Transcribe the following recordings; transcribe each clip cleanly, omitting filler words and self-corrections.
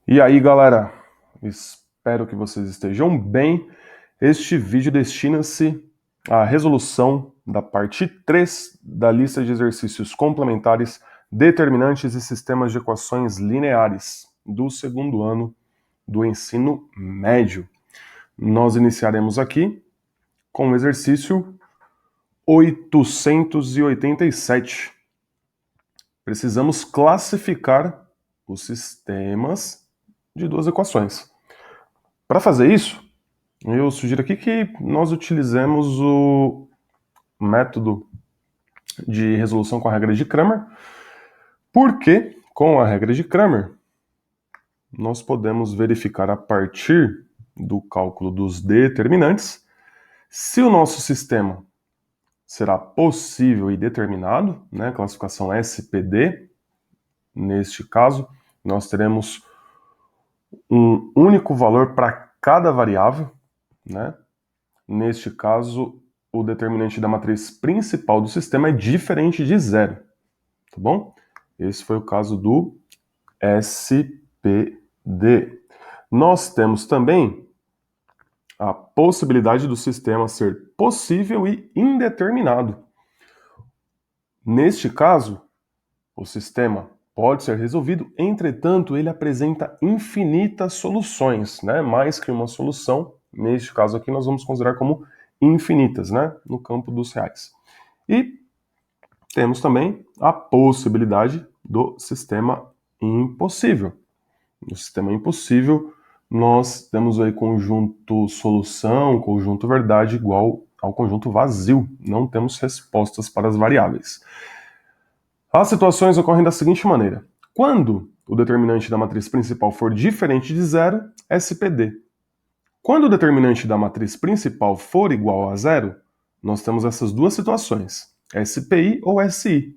E aí, galera? Espero que vocês estejam bem. Este vídeo destina-se à resolução da parte 3 da lista de exercícios complementares, determinantes e sistemas de equações lineares do segundo ano do ensino médio. Nós iniciaremos aqui com o exercício 887. Precisamos classificar os sistemas de duas equações. Para fazer isso, eu sugiro aqui que nós utilizemos o método de resolução com a regra de Cramer, porque com a regra de Cramer nós podemos verificar a partir do cálculo dos determinantes se o nosso sistema será possível e determinado, né, classificação SPD. Neste caso, nós teremos um único valor para cada variável, né? Neste caso, o determinante da matriz principal do sistema é diferente de zero, tá bom? Esse foi o caso do SPD. Nós temos também a possibilidade do sistema ser possível e indeterminado. Neste caso, o sistema pode ser resolvido, entretanto, ele apresenta infinitas soluções, né? Mais que uma solução. Neste caso aqui, nós vamos considerar como infinitas, né? No campo dos reais. E temos também a possibilidade do sistema impossível. No sistema impossível, nós temos aí conjunto solução, conjunto verdade igual ao conjunto vazio. Não temos respostas para as variáveis. As situações ocorrem da seguinte maneira. Quando o determinante da matriz principal for diferente de zero, SPD. Quando o determinante da matriz principal for igual a zero, nós temos essas duas situações, SPI ou SI.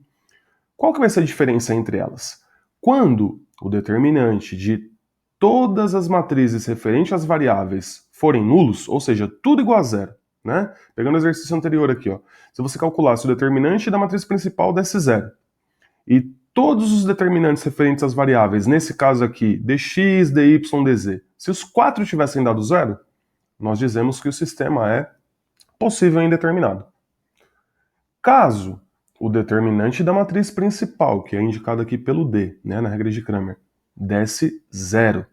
Qual que vai ser a diferença entre elas? Quando o determinante de todas as matrizes referentes às variáveis forem nulos, ou seja, tudo igual a zero, né? Pegando o exercício anterior aqui, ó. Se você calculasse o determinante da matriz principal desse zero, e todos os determinantes referentes às variáveis, nesse caso aqui, dx, dy, dz, se os quatro tivessem dado zero, nós dizemos que o sistema é possível e indeterminado. Caso o determinante da matriz principal, que é indicado aqui pelo D, né, na regra de Cramer, desse zero,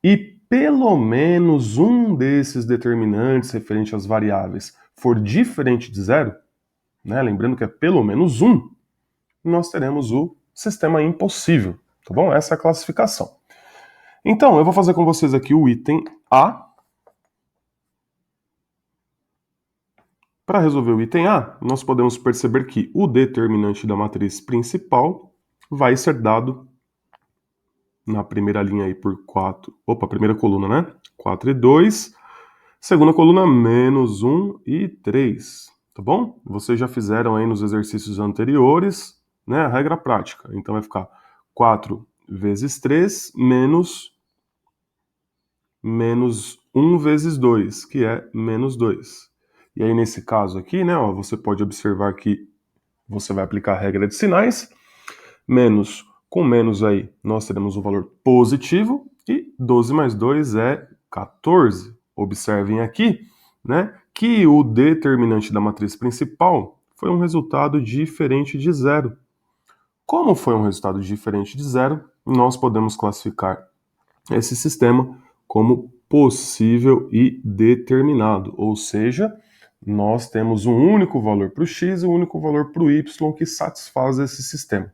e pelo menos um desses determinantes referente às variáveis for diferente de zero, né, lembrando que é pelo menos um, nós teremos o sistema impossível, tá bom? Essa é a classificação. Então, eu vou fazer com vocês aqui o item A. Para resolver o item A, nós podemos perceber que o determinante da matriz principal vai ser dado na primeira linha aí por 4. Opa, primeira coluna, né? 4 e 2. Segunda coluna, menos 1 e 3. Tá bom? Vocês já fizeram aí nos exercícios anteriores, né? A regra prática. Então vai ficar 4 vezes 3 menos 1 vezes 2, que é menos 2. E aí, nesse caso aqui, né, ó, você pode observar que você vai aplicar a regra de sinais. Menos com menos aí, nós teremos um valor positivo. E 12 mais 2 é 14. Observem aqui, né, que o determinante da matriz principal foi um resultado diferente de zero. Como foi um resultado diferente de zero, nós podemos classificar esse sistema como possível e determinado, ou seja, nós temos um único valor para o x e um único valor para o y que satisfaz esse sistema,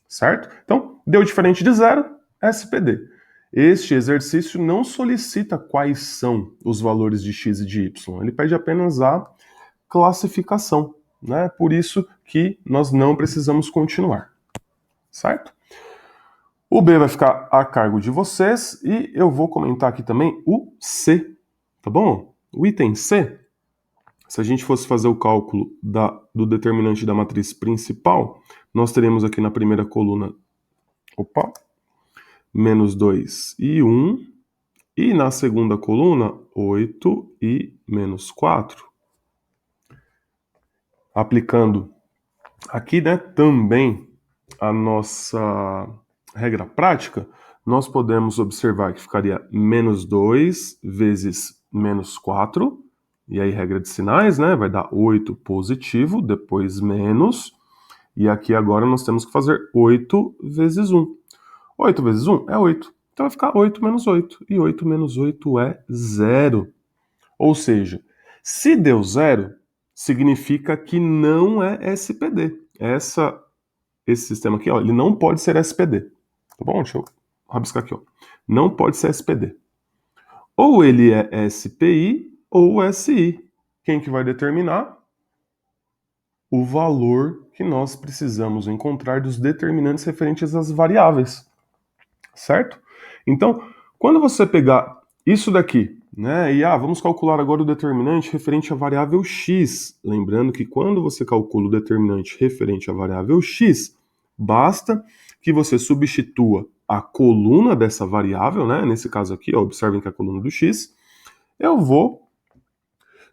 certo? Então, deu diferente de zero, SPD. Este exercício não solicita quais são os valores de x e de y, ele pede apenas a classificação, né? Por isso que nós não precisamos continuar, certo? O B vai ficar a cargo de vocês e eu vou comentar aqui também o C, tá bom? O item C, se a gente fosse fazer o cálculo do determinante da matriz principal, nós teremos aqui na primeira coluna, menos 2 e 1, e na segunda coluna, 8 e menos 4. Aplicando aqui, né, também a nossa regra prática, nós podemos observar que ficaria menos 2 vezes menos 4, e aí regra de sinais, né? Vai dar 8 positivo, depois menos, e aqui agora nós temos que fazer 8 vezes 1. 8 vezes 1 é 8. Então vai ficar 8 menos 8. E 8 menos 8 é 0. Ou seja, se deu 0, significa que não é SPD. Esse sistema aqui, ó, ele não pode ser SPD. Tá bom? Deixa eu rabiscar aqui, ó. Não pode ser SPD. Ou ele é SPI ou SI. Quem que vai determinar? O valor que nós precisamos encontrar dos determinantes referentes às variáveis. Certo? Então, quando você pegar isso daqui, né, e vamos calcular agora o determinante referente à variável x. Lembrando que quando você calcula o determinante referente à variável x, basta que você substitua a coluna dessa variável, né, nesse caso aqui, ó, observem que é a coluna do x, eu vou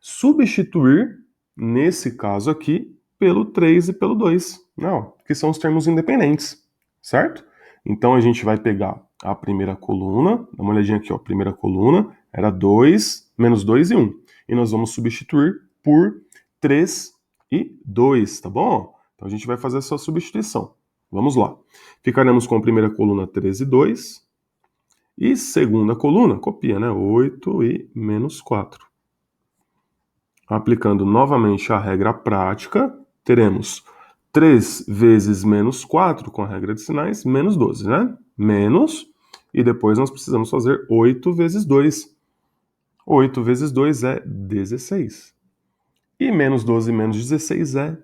substituir, nesse caso aqui, pelo 3 e pelo 2, não, que são os termos independentes, certo? Então a gente vai pegar a primeira coluna, dá uma olhadinha aqui, ó, a primeira coluna era 2, menos 2 e 1. E nós vamos substituir por 3 e 2, tá bom? Então a gente vai fazer essa substituição. Vamos lá. Ficaremos com a primeira coluna 3 e 2. E segunda coluna, copia, né? 8 e menos 4. Aplicando novamente a regra prática, teremos 3 vezes menos 4, com a regra de sinais, menos 12, né? Menos, e depois nós precisamos fazer 8 vezes 2. 8 vezes 2 é 16. E menos 12 menos 16 é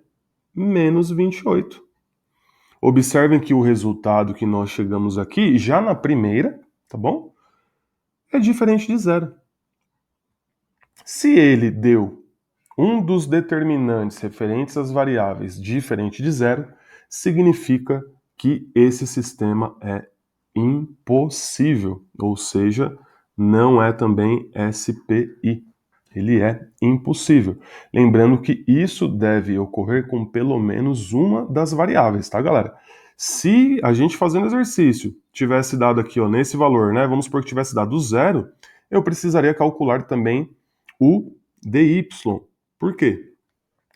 menos 28. Observem que o resultado que nós chegamos aqui, já na primeira, tá bom? É diferente de zero. Se ele deu um dos determinantes referentes às variáveis diferente de zero, significa que esse sistema é impossível, ou seja, não é também SPI. Ele é impossível. Lembrando que isso deve ocorrer com pelo menos uma das variáveis, tá, galera? Se a gente fazendo exercício tivesse dado aqui, ó, nesse valor, né? Vamos supor que tivesse dado zero, eu precisaria calcular também o dy. Por quê?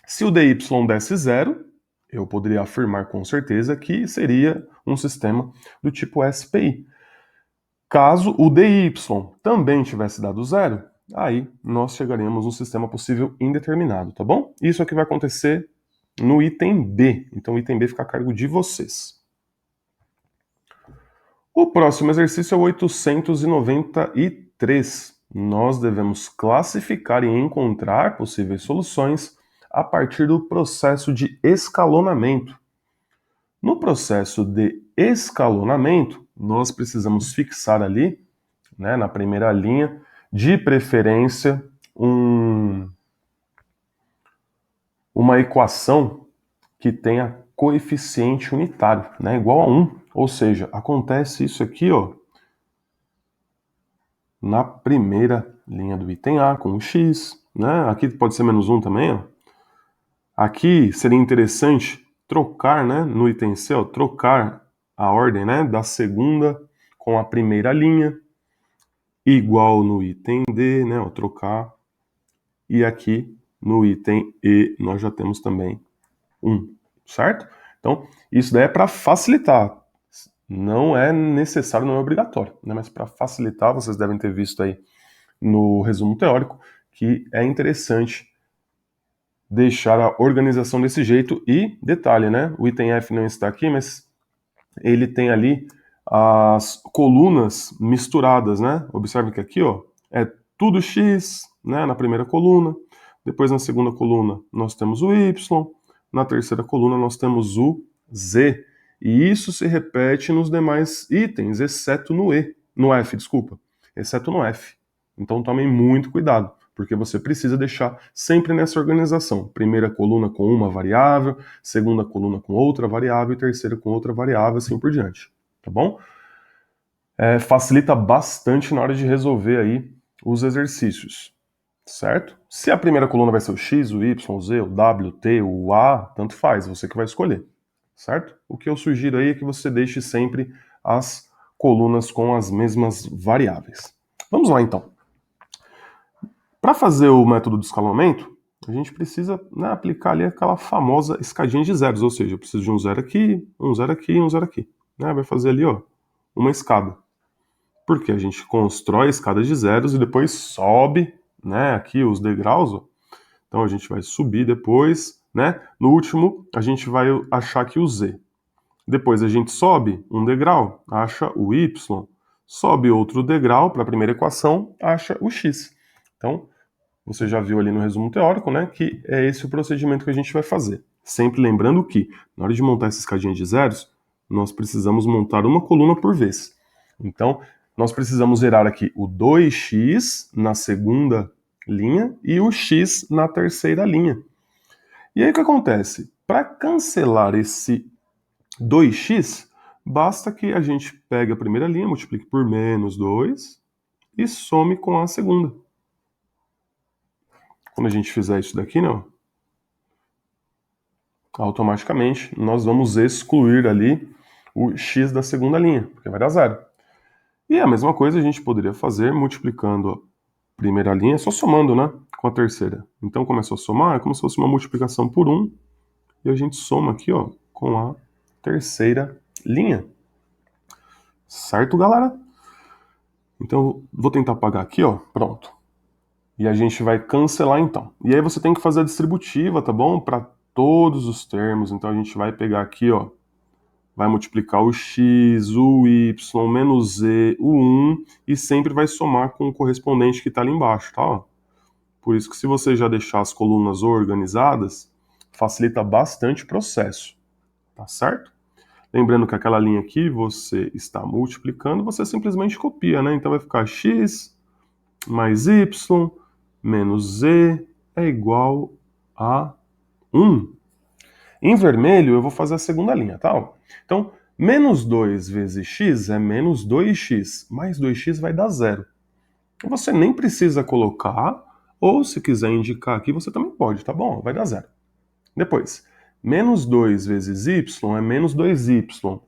Se o dy desse zero, eu poderia afirmar com certeza que seria um sistema do tipo SPI. Caso o dy também tivesse dado zero, aí nós chegaremos a um sistema possível indeterminado, tá bom? Isso aqui vai acontecer no item B, então o item B fica a cargo de vocês. O próximo exercício é o 893. Nós devemos classificar e encontrar possíveis soluções a partir do processo de escalonamento. No processo de escalonamento, nós precisamos fixar ali, né, na primeira linha, de preferência, uma equação que tenha coeficiente unitário, né, igual a 1. Ou seja, acontece isso aqui, ó, na primeira linha do item A, com o x, né? Aqui pode ser menos 1 também, ó. Aqui seria interessante trocar, né, no item C, ó, trocar a ordem, né, da segunda com a primeira linha, igual no item D, né, ó, trocar. E aqui no item E nós já temos também 1, certo? Então, isso daí é para facilitar. Não é necessário, não é obrigatório, né? Mas para facilitar, vocês devem ter visto aí no resumo teórico que é interessante deixar a organização desse jeito. E detalhe, né? O item F não está aqui, mas ele tem ali as colunas misturadas, né? Observe que aqui, ó, é tudo X, né? Na primeira coluna. Depois na segunda coluna nós temos o Y. Na terceira coluna nós temos o Z. E isso se repete nos demais itens, exceto no F, desculpa, exceto no F. Então tomem muito cuidado, porque você precisa deixar sempre nessa organização. Primeira coluna com uma variável, segunda coluna com outra variável e terceira com outra variável, assim por diante, tá bom? Facilita bastante na hora de resolver aí os exercícios, certo? Se a primeira coluna vai ser o X, o Y, o Z, o W, o T, o A, tanto faz, você que vai escolher, certo? O que eu sugiro aí é que você deixe sempre as colunas com as mesmas variáveis. Vamos lá, então. Para fazer o método de escalonamento, a gente precisa, né, aplicar ali aquela famosa escadinha de zeros, ou seja, eu preciso de um zero aqui, um zero aqui e um zero aqui. Né? Vai fazer ali, ó, uma escada. Porque a gente constrói escadas de zeros e depois sobe, né, aqui os degraus, ó. Então a gente vai subir depois, né? No último, a gente vai achar aqui o z. Depois a gente sobe um degrau, acha o y. Sobe outro degrau para a primeira equação, acha o x. Então, você já viu ali no resumo teórico, né, que é esse o procedimento que a gente vai fazer. Sempre lembrando que, na hora de montar essa escadinha de zeros, nós precisamos montar uma coluna por vez. Então, nós precisamos zerar aqui o 2x na segunda linha e o x na terceira linha. E aí o que acontece? Para cancelar esse 2x, basta que a gente pegue a primeira linha, multiplique por menos 2 e some com a segunda. Quando a gente fizer isso daqui, não, automaticamente nós vamos excluir ali o x da segunda linha, porque vai dar zero. E a mesma coisa a gente poderia fazer multiplicando a primeira linha, só somando, né, com a terceira. Então, como é só somar, é como se fosse uma multiplicação por 1, e a gente soma aqui, ó, com a terceira linha. Certo, galera? Então, vou tentar apagar aqui, ó, pronto. E a gente vai cancelar então. E aí você tem que fazer a distributiva, tá bom? Para todos os termos. Então a gente vai pegar aqui, ó, vai multiplicar o x, o y, menos z, o 1 e sempre vai somar com o correspondente que está ali embaixo, tá? Ó. Por isso que se você já deixar as colunas organizadas, facilita bastante o processo, tá certo? Lembrando que aquela linha aqui você está multiplicando, você simplesmente copia, né? Então vai ficar x mais y menos z é igual a 1. Em vermelho, eu vou fazer a segunda linha, tá? Então, menos 2 vezes x é menos 2x, mais 2x vai dar zero. Você nem precisa colocar, ou se quiser indicar aqui, você também pode, tá bom? Vai dar zero. Depois, menos 2 vezes y é menos 2y.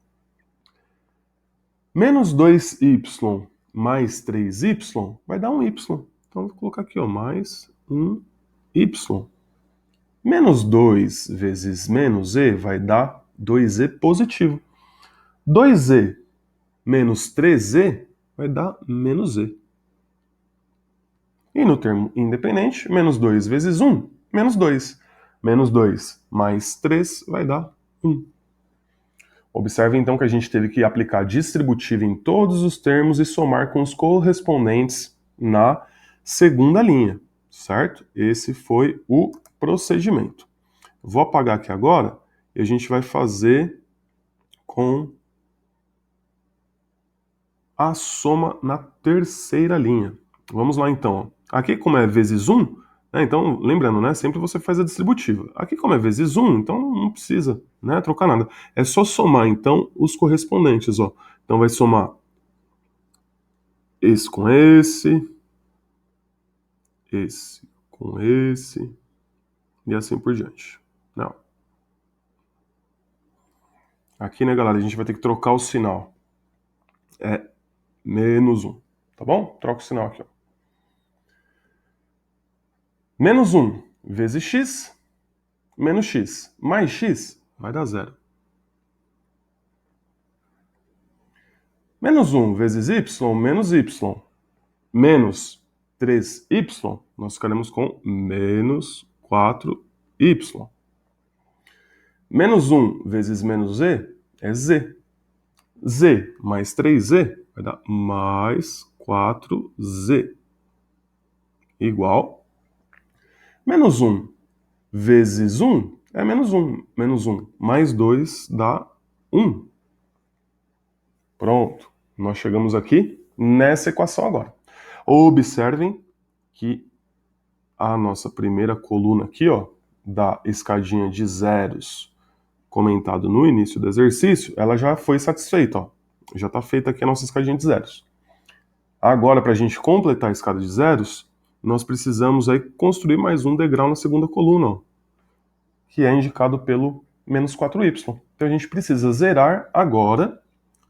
Menos 2y mais 3y vai dar um y. Então, vou colocar aqui, ó, mais um y. Menos 2 vezes menos z vai dar 2z positivo. 2z menos 3z vai dar menos z. E no termo independente, menos 2 vezes 1, menos 2. Menos 2 mais 3 vai dar 1. Observe então que a gente teve que aplicar distributiva em todos os termos e somar com os correspondentes na segunda linha, certo? Esse foi o procedimento. Vou apagar aqui agora e a gente vai fazer com a soma na terceira linha. Vamos lá então. Aqui como é vezes 1, né, então lembrando, né, sempre você faz a distributiva. Aqui como é vezes 1, então não precisa, né, trocar nada. É só somar então os correspondentes. Ó. Então vai somar esse com esse com esse e assim por diante. Não. Aqui, né, galera, a gente vai ter que trocar o sinal. É menos 1, tá bom? Troca o sinal aqui, ó. Menos 1 vezes x, menos x, mais x, vai dar zero. Menos 1 vezes y, menos y, menos 3y, nós ficaremos com menos 4y. Menos 1 vezes menos z é z. Z mais 3z vai dar mais 4z. Igual. Menos 1 vezes 1 é menos 1. Menos 1 mais 2 dá 1. Pronto. Nós chegamos aqui nessa equação agora. Observem que a nossa primeira coluna aqui, ó, da escadinha de zeros comentado no início do exercício, ela já foi satisfeita, ó. Já está feita aqui a nossa escadinha de zeros. Agora, para a gente completar a escada de zeros, nós precisamos aí construir mais um degrau na segunda coluna, ó, que é indicado pelo menos 4y. Então a gente precisa zerar agora,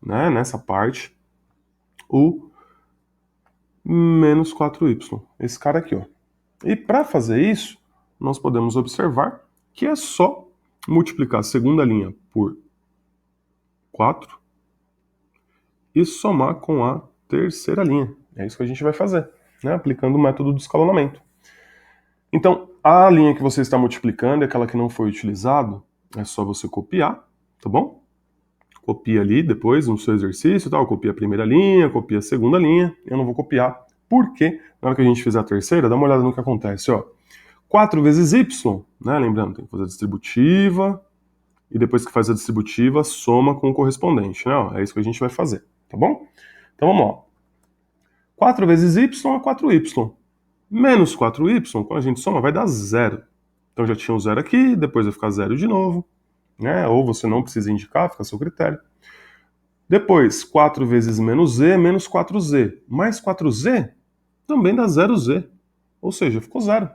né, nessa parte, o menos 4y, esse cara aqui, ó. E para fazer isso, nós podemos observar que é só multiplicar a segunda linha por 4 e somar com a terceira linha. É isso que a gente vai fazer, né, aplicando o método do escalonamento. Então, a linha que você está multiplicando é aquela que não foi utilizada, é só você copiar, tá bom? Copia ali depois no seu exercício, tal, copia a primeira linha, copia a segunda linha. Eu não vou copiar, porque na hora que a gente fizer a terceira, dá uma olhada no que acontece, ó. 4 vezes y, né? Lembrando, tem que fazer a distributiva, e depois que faz a distributiva, soma com o correspondente, né? É isso que a gente vai fazer, tá bom? Então vamos lá. 4 vezes y é 4y. Menos 4y, quando a gente soma, vai dar zero. Então já tinha um zero aqui, depois vai ficar zero de novo, né? Ou você não precisa indicar, fica a seu critério. Depois, 4 vezes menos z, menos 4z. Mais 4z também dá 0z. Ou seja, ficou zero.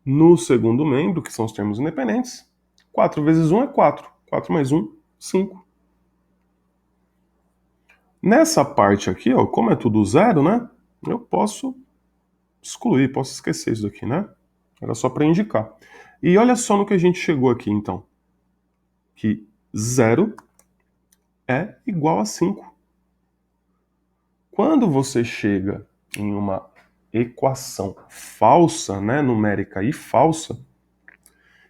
No segundo membro, que são os termos independentes, 4 vezes 1 é 4. 4 mais 1, 5. Nessa parte aqui, ó, como é tudo zero, né? Eu posso excluir, posso esquecer isso daqui, né? Era só para indicar. E olha só no que a gente chegou aqui, então. Que 0 é igual a 5. Quando você chega em uma equação falsa, né, numérica e falsa,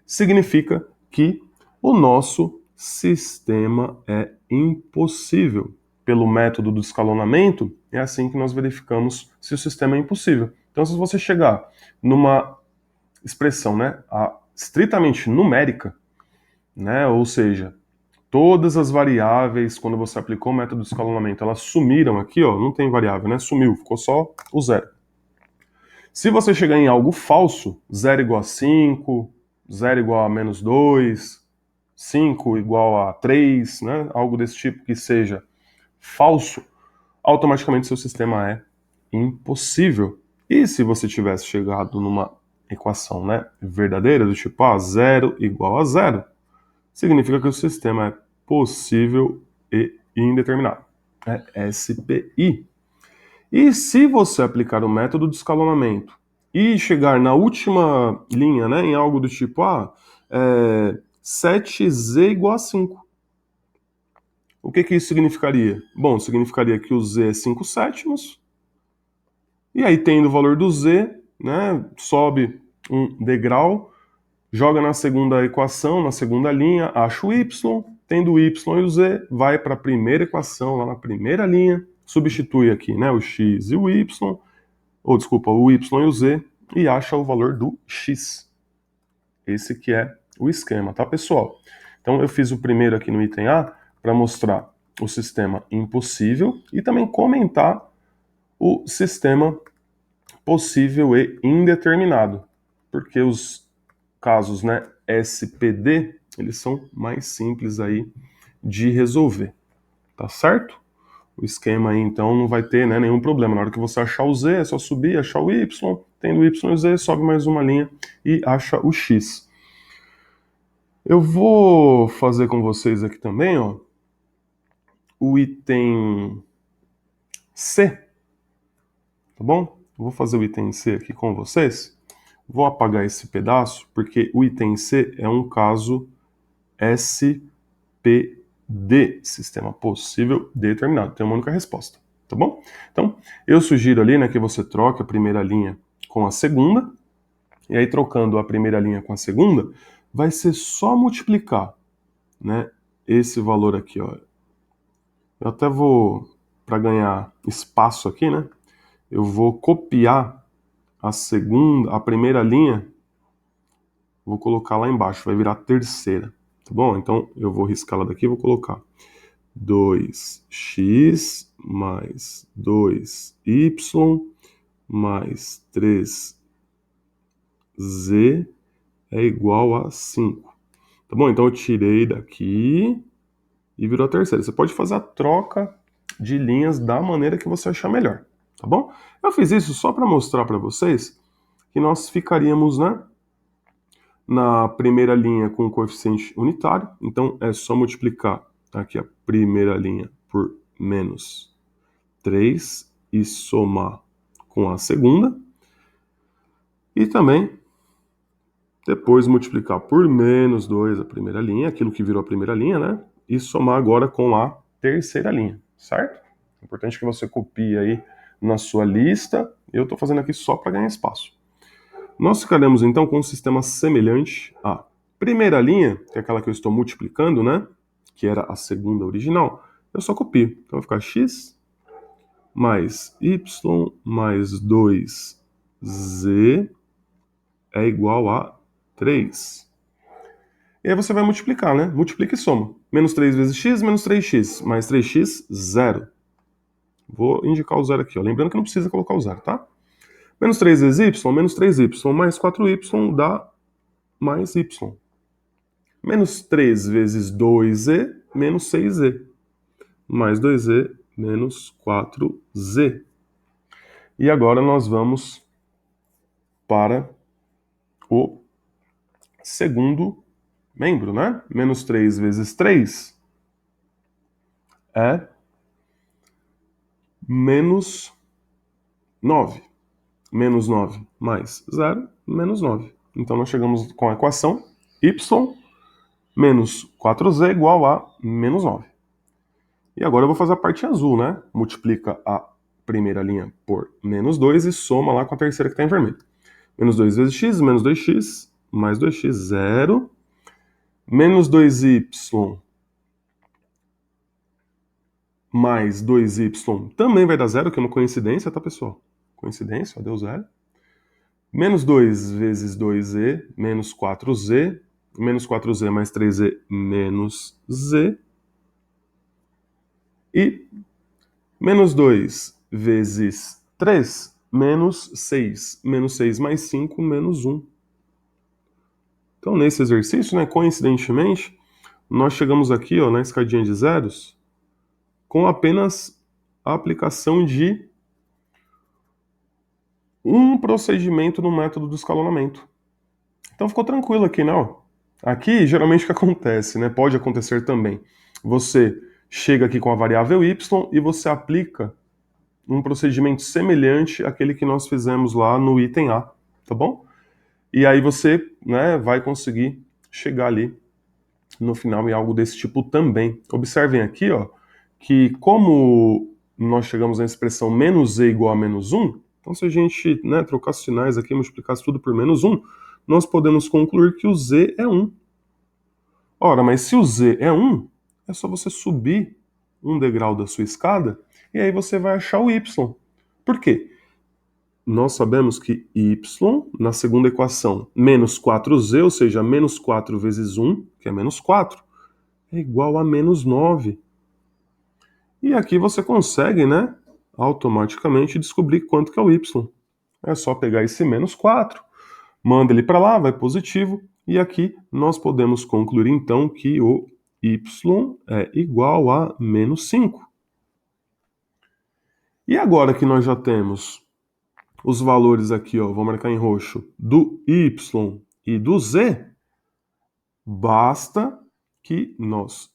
significa que o nosso sistema é impossível. Pelo método do escalonamento, é assim que nós verificamos se o sistema é impossível. Então, se você chegar numa expressão, né, estritamente numérica, né, ou seja, todas as variáveis, quando você aplicou o método de escalonamento, elas sumiram aqui, ó, não tem variável, né? Sumiu, ficou só o zero. Se você chegar em algo falso, 0 igual a 5, 0 igual a menos 2, 5 igual a 3, né? Algo desse tipo que seja falso, automaticamente seu sistema é impossível. E se você tivesse chegado numa equação, né, verdadeira, do tipo, 0 igual a 0, significa que o sistema é possível e indeterminado. É SPI. E se você aplicar o método de escalonamento e chegar na última linha, né, em algo do tipo, 7z igual a 5. O que isso significaria? Bom, significaria que o z é 5 sétimos, e aí tendo o valor do z, né, sobe um degrau, joga na segunda equação, na segunda linha, acha o y, tendo o y e o z, vai para a primeira equação, lá na primeira linha, substitui aqui, né, o x e o y, ou desculpa, o y e o z, e acha o valor do x. Esse que é o esquema, tá, pessoal? Então eu fiz o primeiro aqui no item A para mostrar o sistema impossível e também comentar o sistema possível e indeterminado, porque os casos, né, SPD, eles são mais simples aí de resolver, tá certo? O esquema aí, então, não vai ter, né, nenhum problema. Na hora que você achar o Z, é só subir, achar o Y, tendo o Y e o Z, sobe mais uma linha e acha o X. Eu vou fazer com vocês aqui também, ó, o item C, tá bom? Eu vou fazer o item C aqui com vocês. Vou apagar esse pedaço, porque o item C é um caso SPD, sistema possível determinado. Tem uma única resposta, tá bom? Então, eu sugiro ali, né, que você troque a primeira linha com a segunda, e aí trocando a primeira linha com a segunda, vai ser só multiplicar, né, esse valor aqui, ó. Eu até vou, para ganhar espaço aqui, né, eu vou copiar a primeira linha, vou colocar lá embaixo, vai virar a terceira, tá bom? Então eu vou riscar ela daqui e vou colocar 2x mais 2y mais 3z é igual a 5. Tá bom? Então eu tirei daqui e virou a terceira. Você pode fazer a troca de linhas da maneira que você achar melhor, tá bom? Eu fiz isso só para mostrar para vocês que nós ficaríamos, né, na primeira linha com o coeficiente unitário. Então é só multiplicar aqui a primeira linha por menos 3 e somar com a segunda. E também depois multiplicar por menos 2 a primeira linha, aquilo que virou a primeira linha, né? E somar agora com a terceira linha, certo? É importante que você copie aí na sua lista. Eu estou fazendo aqui só para ganhar espaço. Nós ficaremos então com um sistema semelhante à primeira linha, que é aquela que eu estou multiplicando, né? Que era a segunda original. Eu só copio. Então vai ficar x mais y mais 2z é igual a 3. E aí você vai multiplicar, né? Multiplica e soma. Menos 3 vezes x, menos 3x. Mais 3x, zero. Vou indicar o zero aqui, ó. Lembrando que não precisa colocar o zero, tá? Menos 3 vezes y, menos 3y, mais 4y dá mais y. Menos 3 vezes 2z, menos 6z. Mais 2z, menos 4z. E agora nós vamos para o segundo membro, né? Menos 3 vezes 3 é menos 9. Menos 9 mais 0, menos 9. Então nós chegamos com a equação y menos 4z igual a menos 9. E agora eu vou fazer a parte azul, né? Multiplica a primeira linha por menos 2 e soma lá com a terceira que está em vermelho. Menos 2 vezes x, menos 2x, mais 2x, 0. Menos 2y mais 2y também vai dar zero, que é uma coincidência, tá, pessoal? Coincidência, ó, deu zero. Menos 2 vezes 2z, menos 4z. Menos 4z mais 3z, menos z. E menos 2 vezes 3, menos 6. Menos 6 mais 5, menos 1. Então, nesse exercício, né, coincidentemente, nós chegamos aqui, ó, na escadinha de zeros com apenas a aplicação de um procedimento no método do escalonamento. Então ficou tranquilo aqui, não? Aqui, geralmente o que acontece, né? Pode acontecer também. Você chega aqui com a variável y e você aplica um procedimento semelhante àquele que nós fizemos lá no item A, tá bom? E aí você, né, vai conseguir chegar ali no final em algo desse tipo também. Observem aqui, ó, que como nós chegamos à expressão menos z igual a menos 1, então se a gente, né, trocasse os sinais aqui, multiplicasse tudo por menos 1, nós podemos concluir que o z é 1. Ora, mas se o z é 1, é só você subir um degrau da sua escada e aí você vai achar o y. Por quê? Nós sabemos que y, na segunda equação, menos 4z, ou seja, menos 4 vezes 1, que é menos 4, é igual a menos 9. E aqui você consegue, né, automaticamente descobrir quanto que é o y. É só pegar esse menos 4, manda ele para lá, vai positivo, e aqui nós podemos concluir então que o y é igual a menos 5. E agora que nós já temos os valores aqui, ó, vou marcar em roxo, do y e do z, basta que nós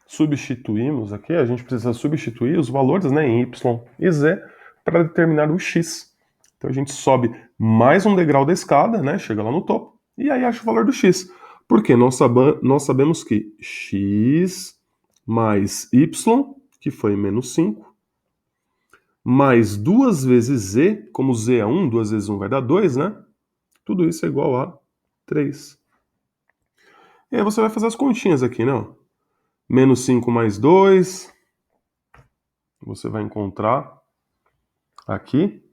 substituímos aqui, a gente precisa substituir os valores, né, em y e z para determinar o x. Então a gente sobe mais um degrau da escada, né, chega lá no topo, e aí acha o valor do x. Porque nós sabemos que x mais y, que foi menos 5, mais 2 vezes z, como z é 1, 2 vezes 1 vai dar 2, né? Tudo isso é igual a 3. E aí você vai fazer as continhas aqui, né? Menos 5 mais 2, você vai encontrar aqui,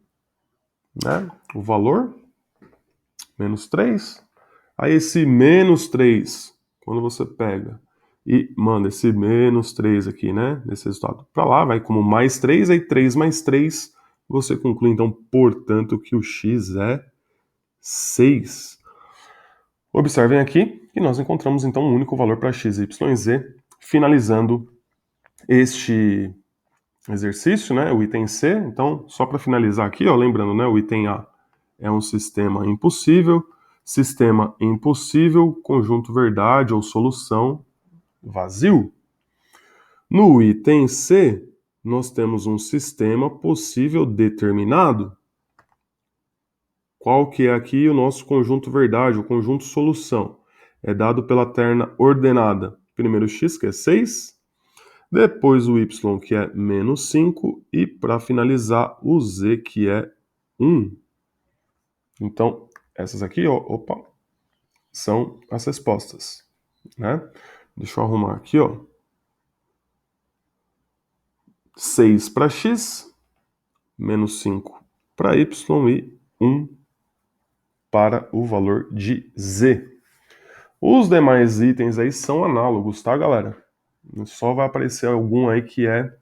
né, o valor, menos 3. Aí esse menos 3, quando você pega e manda esse menos 3 aqui, né, nesse resultado para lá, vai como mais 3, aí 3 mais 3, você conclui então, portanto, que o x é 6. Observem aqui que nós encontramos então um único valor para x, y e z, finalizando este exercício, né, o item C. Então, só para finalizar aqui, ó, lembrando, né, o item A é um sistema impossível, Sistema impossível, conjunto verdade ou solução vazio. No item C, nós temos um sistema possível determinado. Qual que é aqui o nosso conjunto verdade, o conjunto solução? É dado pela terna ordenada. Primeiro x, que é 6, depois o y, que é menos 5, e para finalizar o z, que é 1. Então, essas aqui, ó, opa, são as respostas, né? Deixa eu arrumar aqui, ó. 6 para x, menos 5 para y e 1 para o valor de z. Os demais itens aí são análogos, tá, galera? Só vai aparecer algum aí que é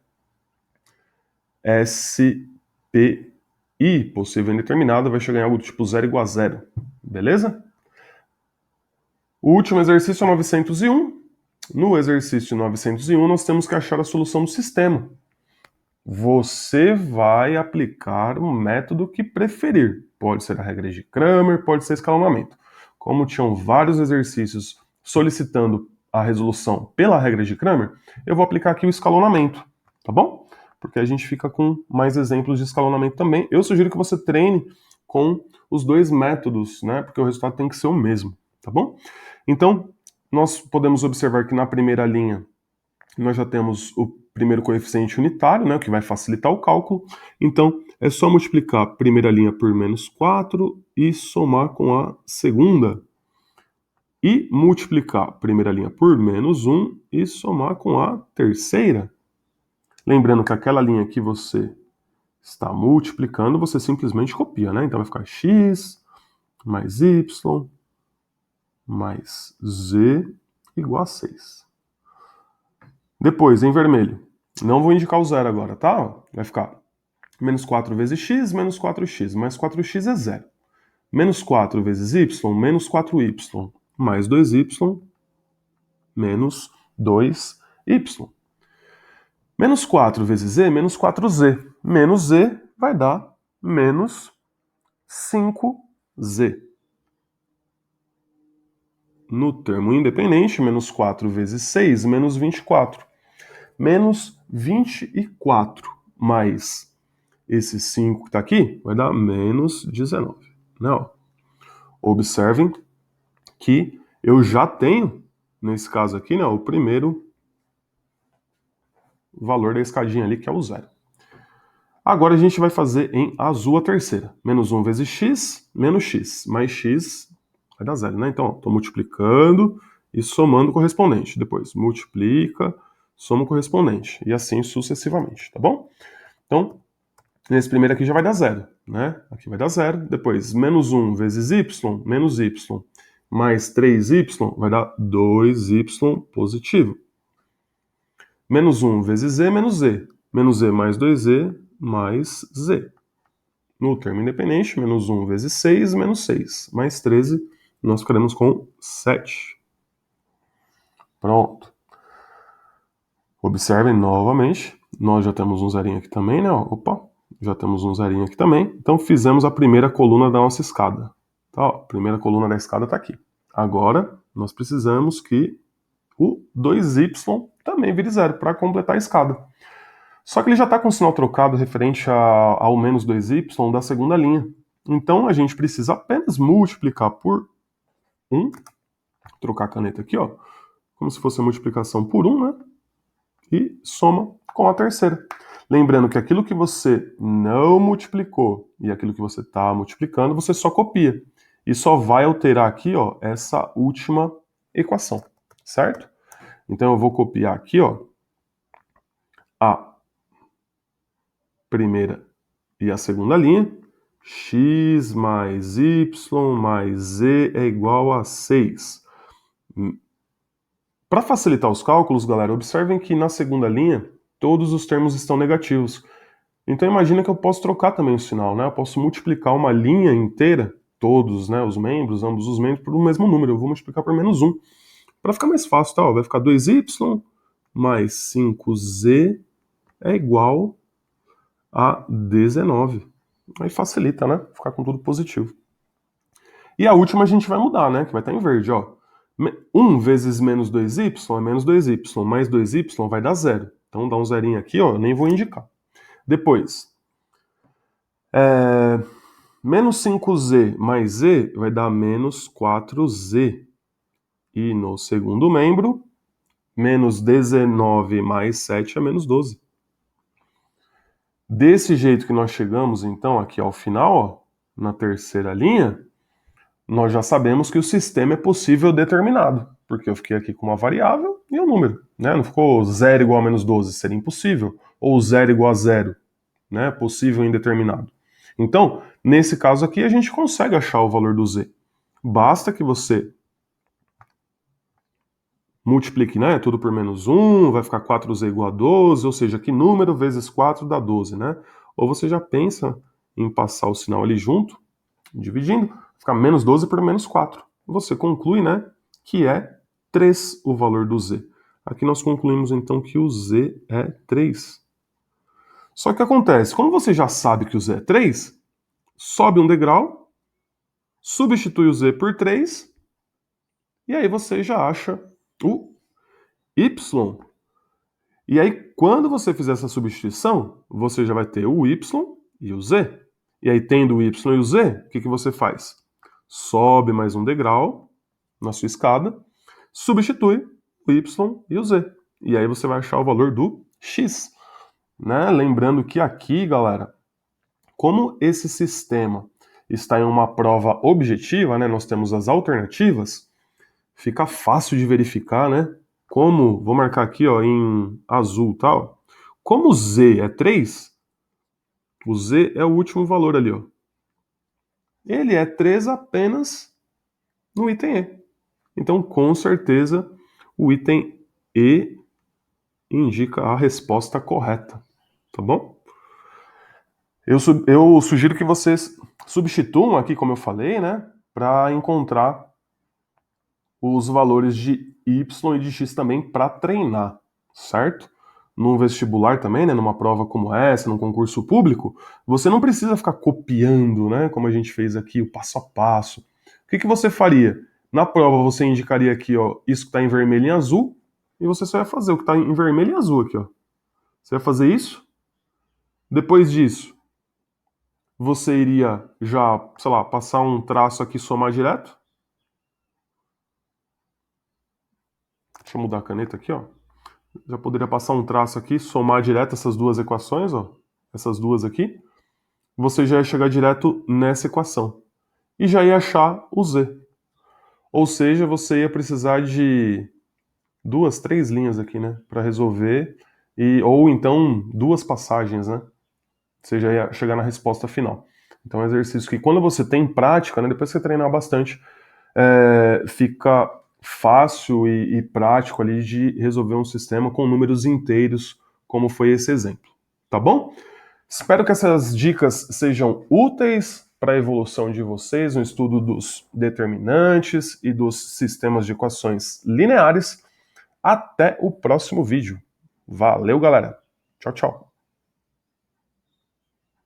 SPI, possível indeterminado, vai chegar em algo do tipo 0 igual a 0, beleza? O último exercício é 901. No exercício 901, nós temos que achar a solução do sistema. Você vai aplicar o método que preferir. Pode ser a regra de Cramer, pode ser escalonamento. Como tinham vários exercícios solicitando a resolução pela regra de Cramer, eu vou aplicar aqui o escalonamento, tá bom? Porque a gente fica com mais exemplos de escalonamento também. Eu sugiro que você treine com os dois métodos, né? Porque o resultado tem que ser o mesmo, tá bom? Então, nós podemos observar que na primeira linha nós já temos o primeiro coeficiente unitário, né, o que vai facilitar o cálculo. Então, é só multiplicar a primeira linha por menos 4 e somar com a segunda. E multiplicar a primeira linha por menos 1 e somar com a terceira. Lembrando que aquela linha que você está multiplicando, você simplesmente copia, né? Então vai ficar x mais y mais z igual a 6. Depois, em vermelho, não vou indicar o zero agora, tá? Vai ficar menos 4 vezes x, menos 4x, mais 4x é zero. Menos 4 vezes y, menos 4y, mais 2y, menos 2y. Menos 4 vezes z, menos 4z. Menos z vai dar menos 5z. No termo independente, menos 4 vezes 6, menos 24. Menos 24 mais esse 5 que está aqui, vai dar menos 19. Não. Observem que eu já tenho, nesse caso aqui, né, o primeiro valor da escadinha ali, que é o zero. Agora a gente vai fazer em azul a terceira. Menos 1 vezes x, menos x. Mais x vai dar zero, né? Então, estou multiplicando e somando o correspondente. Depois, multiplica, soma o correspondente. E assim sucessivamente, tá bom? Então, nesse primeiro aqui já vai dar zero, né? Aqui vai dar zero. Depois, menos 1 vezes y, menos y, mais 3y, vai dar 2y positivo. Menos 1 vezes z, menos z. Menos z mais 2z, mais z. No termo independente, menos 1 vezes 6, menos 6. Mais 13, nós ficaremos com 7. Pronto. Observem novamente, nós já temos um zerinho aqui também, né? Opa, já temos um zerinho aqui também. Então fizemos a primeira coluna da nossa escada. Tá, ó, a primeira coluna da escada está aqui. Agora, nós precisamos que o 2y também vire zero para completar a escada. Só que ele já está com o sinal trocado referente ao menos 2y da segunda linha. Então a gente precisa apenas multiplicar por 1, trocar a caneta aqui, ó, como se fosse a multiplicação por 1, né? E soma com a terceira. Lembrando que aquilo que você não multiplicou e aquilo que você está multiplicando, você só copia. E só vai alterar aqui, ó, essa última equação, certo? Então eu vou copiar aqui, ó, a primeira e a segunda linha. X mais y mais z é igual a 6. Para facilitar os cálculos, galera, observem que na segunda linha todos os termos estão negativos. Então imagina que eu posso trocar também o sinal, né? Eu posso multiplicar uma linha inteira, todos, né, os membros, ambos os membros, por um mesmo número. Eu vou multiplicar por menos 1. Para ficar mais fácil, tá? Vai ficar 2y mais 5z é igual a 19. Aí facilita, né? Ficar com tudo positivo. E a última a gente vai mudar, né? Que vai estar em verde, ó. 1 vezes menos 2y é menos 2y, mais 2y vai dar 0. Então dá um zerinho aqui, ó, eu nem vou indicar. Depois, menos 5z mais z vai dar menos 4z. E no segundo membro, menos 19 mais 7 é menos 12. Desse jeito que nós chegamos, então, aqui ao final, ó, na terceira linha, nós já sabemos que o sistema é possível determinado, porque eu fiquei aqui com uma variável e um número, né? Não ficou 0 igual a menos 12, seria impossível, ou 0 igual a 0, né? Possível indeterminado. Então, nesse caso aqui, a gente consegue achar o valor do z. Basta que você multiplique, né? Tudo por menos 1, vai ficar 4z igual a 12, ou seja, que número vezes 4 dá 12, né? Ou você já pensa em passar o sinal ali junto, dividindo, fica menos 12 por menos 4. Você conclui, né, que é 3 o valor do z. Aqui nós concluímos então que o z é 3. Só que acontece, como você já sabe que o z é 3, sobe um degrau, substitui o z por 3, e aí você já acha o y. E aí, quando você fizer essa substituição, você já vai ter o y e o z. E aí, tendo o y e o z, o que você faz? Sobe mais um degrau na sua escada, substitui o y e o z. E aí você vai achar o valor do x. Né? Lembrando que aqui, galera, como esse sistema está em uma prova objetiva, né? Nós temos as alternativas, fica fácil de verificar, né? Como, vou marcar aqui, ó, em azul, tal. Como o z é 3, o z é o último valor ali, ó. Ele é 3 apenas no item E. Então, com certeza, o item E indica a resposta correta, tá bom? Eu sugiro que vocês substituam aqui, como eu falei, né, para encontrar os valores de y e de x também para treinar, certo? Num vestibular também, né, numa prova como essa, num concurso público, você não precisa ficar copiando, né, como a gente fez aqui, o passo a passo. O que você faria? Na prova você indicaria aqui, ó, isso que está em vermelho e em azul, e você só vai fazer o que está em vermelho e azul aqui, ó. Você vai fazer isso. Depois disso, você iria já, sei lá, passar um traço aqui e somar direto. Deixa eu mudar a caneta aqui, ó. Já poderia passar um traço aqui, somar direto essas duas equações, ó. Essas duas aqui. Você já ia chegar direto nessa equação. E já ia achar o z. Ou seja, você ia precisar de 2, 3 linhas aqui, né? Para resolver. Ou então 2 passagens, né? Você já ia chegar na resposta final. Então é um exercício que quando você tem prática, né? Depois que você treinar bastante, fica fácil e prático ali de resolver um sistema com números inteiros, como foi esse exemplo. Tá bom? Espero que essas dicas sejam úteis para a evolução de vocês no estudo dos determinantes e dos sistemas de equações lineares. Até o próximo vídeo. Valeu, galera. Tchau, tchau.